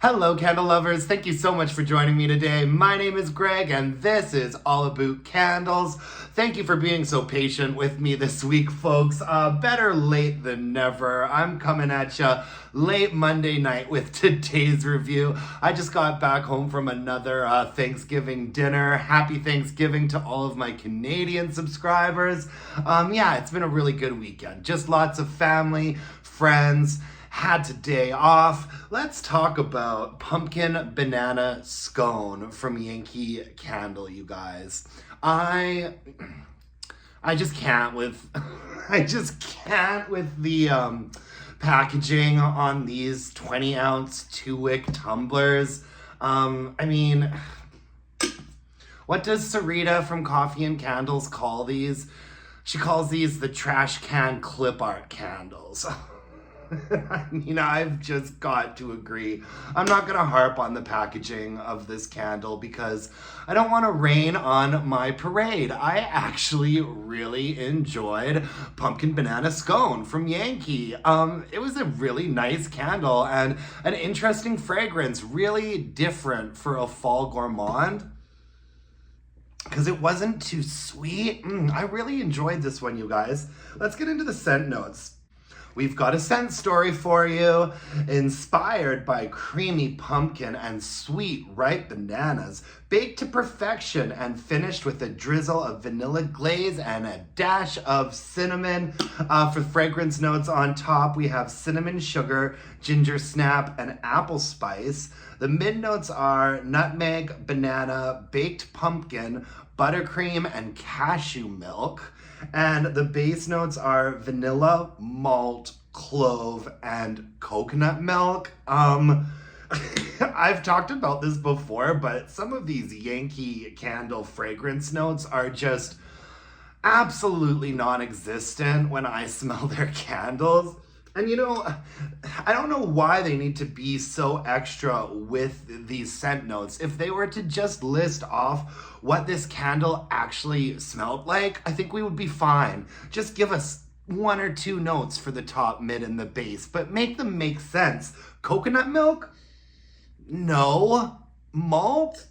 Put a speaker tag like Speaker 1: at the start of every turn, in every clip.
Speaker 1: Hello, candle lovers. Thank you so much for joining me today. My name is Greg, and this is all Aboot candles. Thank you for being so patient with me this week, folks. Better late than never. I'm coming at you late Monday night with today's review. I just got back home from another Thanksgiving dinner. Happy Thanksgiving to all of my Canadian subscribers. It's been a really good weekend. Just lots of family, friends. Had today off. Let's talk about pumpkin banana scone from Yankee candle, you guys. I just can't with the packaging on these 20-ounce 2-wick tumblers. What does Sarita from Coffee and Candles call these? She calls these the trash can clip art candles. I've just got to agree. I'm not going to harp on the packaging of this candle because I don't want to rain on my parade. I actually really enjoyed Pumpkin Banana Scone from Yankee. It was a really nice candle and an interesting fragrance, really different for a fall gourmand because it wasn't too sweet. I really enjoyed this one, you guys. Let's get into the scent notes. We've got a scent story for you, inspired by creamy pumpkin and sweet ripe bananas, baked to perfection and finished with a drizzle of vanilla glaze and a dash of cinnamon. For fragrance notes on top, we have cinnamon sugar, ginger snap, and apple spice. The mid notes are nutmeg, banana, baked pumpkin, buttercream, and cashew milk. And the base notes are vanilla, malt, clove, and coconut milk. I've talked about this before, but some of these Yankee candle fragrance notes are just absolutely non-existent when I smell their candles. And I don't know why they need to be so extra with these scent notes. If they were to just list off what this candle actually smelled like, I think we would be fine. Just give us 1 or 2 notes for the top, mid, and the base, but make them make sense. Coconut milk? No. Malt?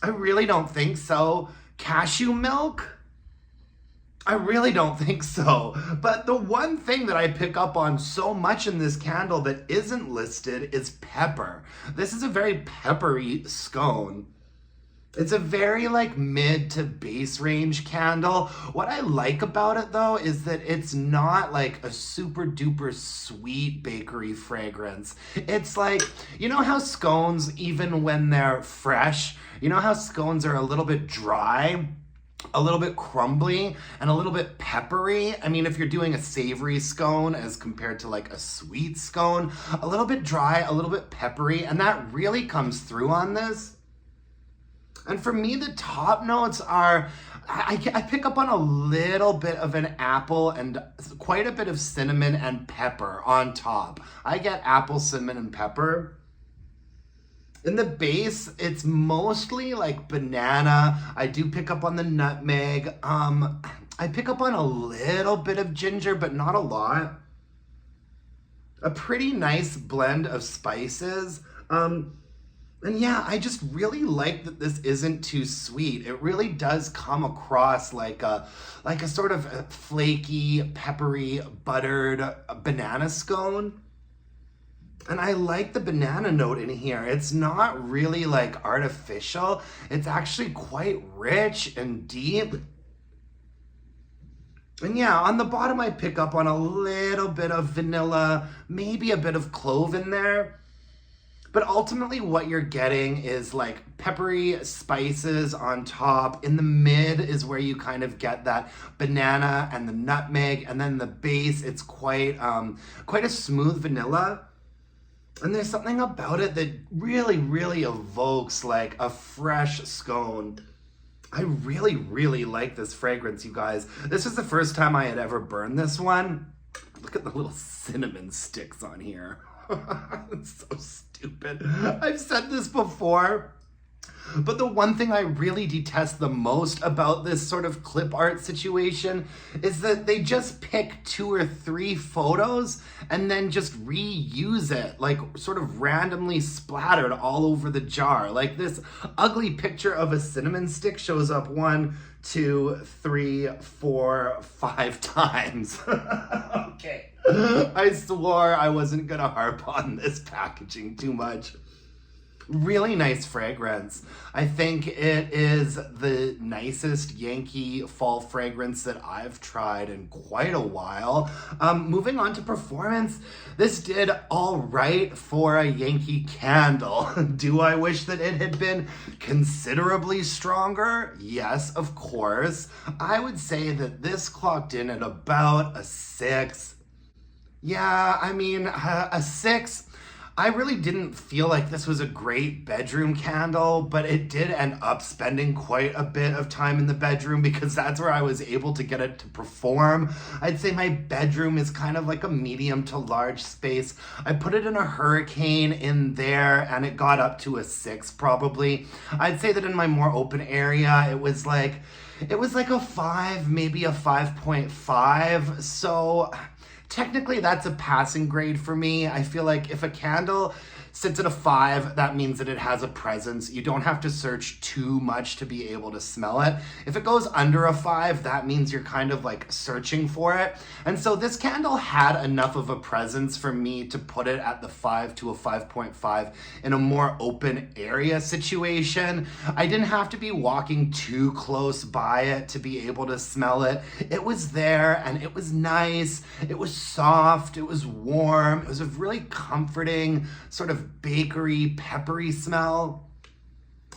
Speaker 1: I really don't think so. Cashew milk? I really don't think so. But the one thing that I pick up on so much in this candle that isn't listed is pepper. This is a very peppery scone. It's a very mid to base range candle. What I like about it though is that it's not like a super duper sweet bakery fragrance. It's like, how scones, even when they're fresh, how scones are a little bit dry, a little bit crumbly, and a little bit peppery. If you're doing a savory scone as compared to a sweet scone, a little bit dry, a little bit peppery, and that really comes through on this. And for me, the top notes are, I pick up on a little bit of an apple and quite a bit of cinnamon and pepper on top. I get apple, cinnamon, and pepper. In the base, it's mostly banana. I do pick up on the nutmeg. I pick up on a little bit of ginger, but not a lot. A pretty nice blend of spices. I just really like that this isn't too sweet. It really does come across like a sort of flaky, peppery, buttered banana scone. And I like the banana note in here. It's not really artificial. It's actually quite rich and deep. And on the bottom I pick up on a little bit of vanilla, maybe a bit of clove in there. But ultimately what you're getting is peppery spices on top. In the mid is where you kind of get that banana and the nutmeg. And then the base, it's quite a smooth vanilla. And there's something about it that really, really evokes a fresh scone. I really, really like this fragrance, you guys. This is the first time I had ever burned this one. Look at the little cinnamon sticks on here. It's so stupid. I've said this before. But the one thing I really detest the most about this sort of clip art situation is that they just pick 2 or 3 photos and then just reuse it, like sort of randomly splattered all over the jar. Like this ugly picture of a cinnamon stick shows up 1, 2, 3, 4, 5 times. Okay. I swore I wasn't gonna harp on this packaging too much. Really nice fragrance. I think it is the nicest Yankee fall fragrance that I've tried in quite a while. Moving on to performance, this did all right for a Yankee candle. Do I wish that it had been considerably stronger? Yes, of course. I would say that this clocked in at about a 6. Yeah, I mean, a 6. I really didn't feel like this was a great bedroom candle, but it did end up spending quite a bit of time in the bedroom because that's where I was able to get it to perform. I'd say my bedroom is kind of like a medium to large space. I put it in a hurricane in there and it got up to a 6 probably. I'd say that in my more open area, it was like a 5, maybe a 5.5. So technically, that's a passing grade for me. I feel like if a candle sits at a 5, that means that it has a presence. You don't have to search too much to be able to smell it. If it goes under a 5, that means you're kind of like searching for it. And so this candle had enough of a presence for me to put it at the 5 to a 5.5 in a more open area situation. I didn't have to be walking too close by it to be able to smell it. It was there and it was nice. It was soft. It was warm. It was a really comforting sort of bakery, peppery smell.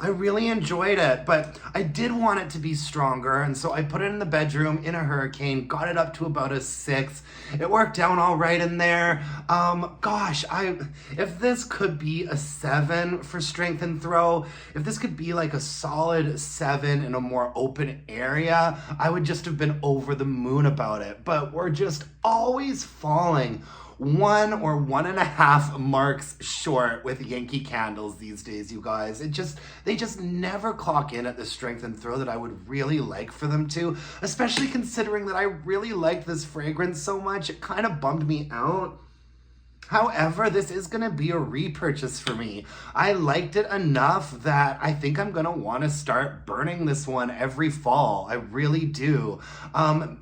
Speaker 1: I really enjoyed it, but I did want it to be stronger, and so I put it in the bedroom in a hurricane, got it up to about a 6. It worked down all right in there. If this could be a 7 for strength and throw, if this could be like a solid 7 in a more open area, I would just have been over the moon about it. But we're just always falling 1 or 1.5 marks short with Yankee candles these days, you guys. They just never clock in at the strength and throw that I would really like for them to, especially considering that I really liked this fragrance so much. It kind of bummed me out. However, this is going to be a repurchase for me. I liked it enough that I think I'm going to want to start burning this one every fall. I really do.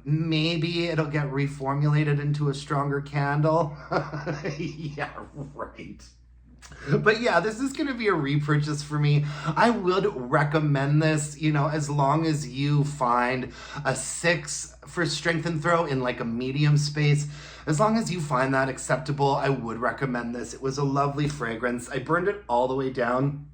Speaker 1: Maybe it'll get reformulated into a stronger candle. Yeah, right. But yeah, this is going to be a repurchase for me. I would recommend this, as long as you find a 6 for strength and throw in like a medium space. As long as you find that acceptable, I would recommend this. It was a lovely fragrance. I burned it all the way down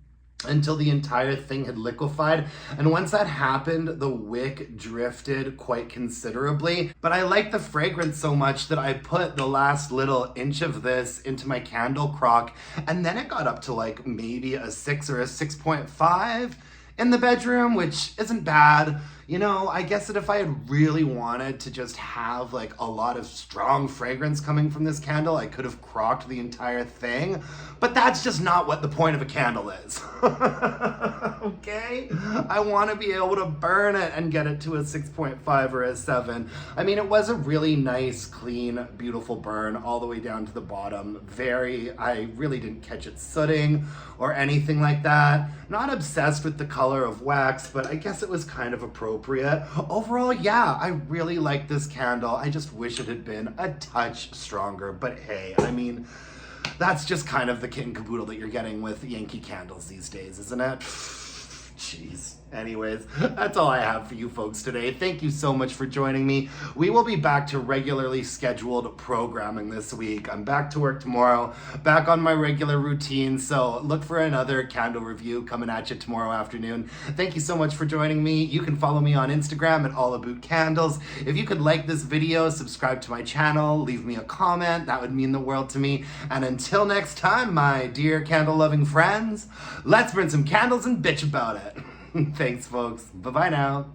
Speaker 1: until the entire thing had liquefied. And once that happened, the wick drifted quite considerably. But I like the fragrance so much that I put the last little inch of this into my candle crock. And then it got up to like maybe a 6 or a 6.5 in the bedroom, which isn't bad. I guess that if I had really wanted to just have like a lot of strong fragrance coming from this candle, I could have crocked the entire thing, but that's just not what the point of a candle is. Okay? I want to be able to burn it and get it to a 6.5 or a 7. I mean, it was a really nice, clean, beautiful burn all the way down to the bottom. I really didn't catch it sooting or anything like that. Not obsessed with the color of wax, but I guess it was kind of appropriate. Overall, yeah, I really like this candle. I just wish it had been a touch stronger, but hey, I mean, that's just kind of the kit and caboodle that you're getting with Yankee candles these days, isn't it? Jeez. Anyways, that's all I have for you folks today. Thank you so much for joining me. We will be back to regularly scheduled programming this week. I'm back to work tomorrow, back on my regular routine, so look for another candle review coming at you tomorrow afternoon. Thank you so much for joining me. You can follow me on Instagram at Aboot Candles. If you could like this video, subscribe to my channel, leave me a comment, that would mean the world to me. And until next time, my dear candle-loving friends, let's burn some candles and bitch about it. Thanks, folks. Bye-bye now.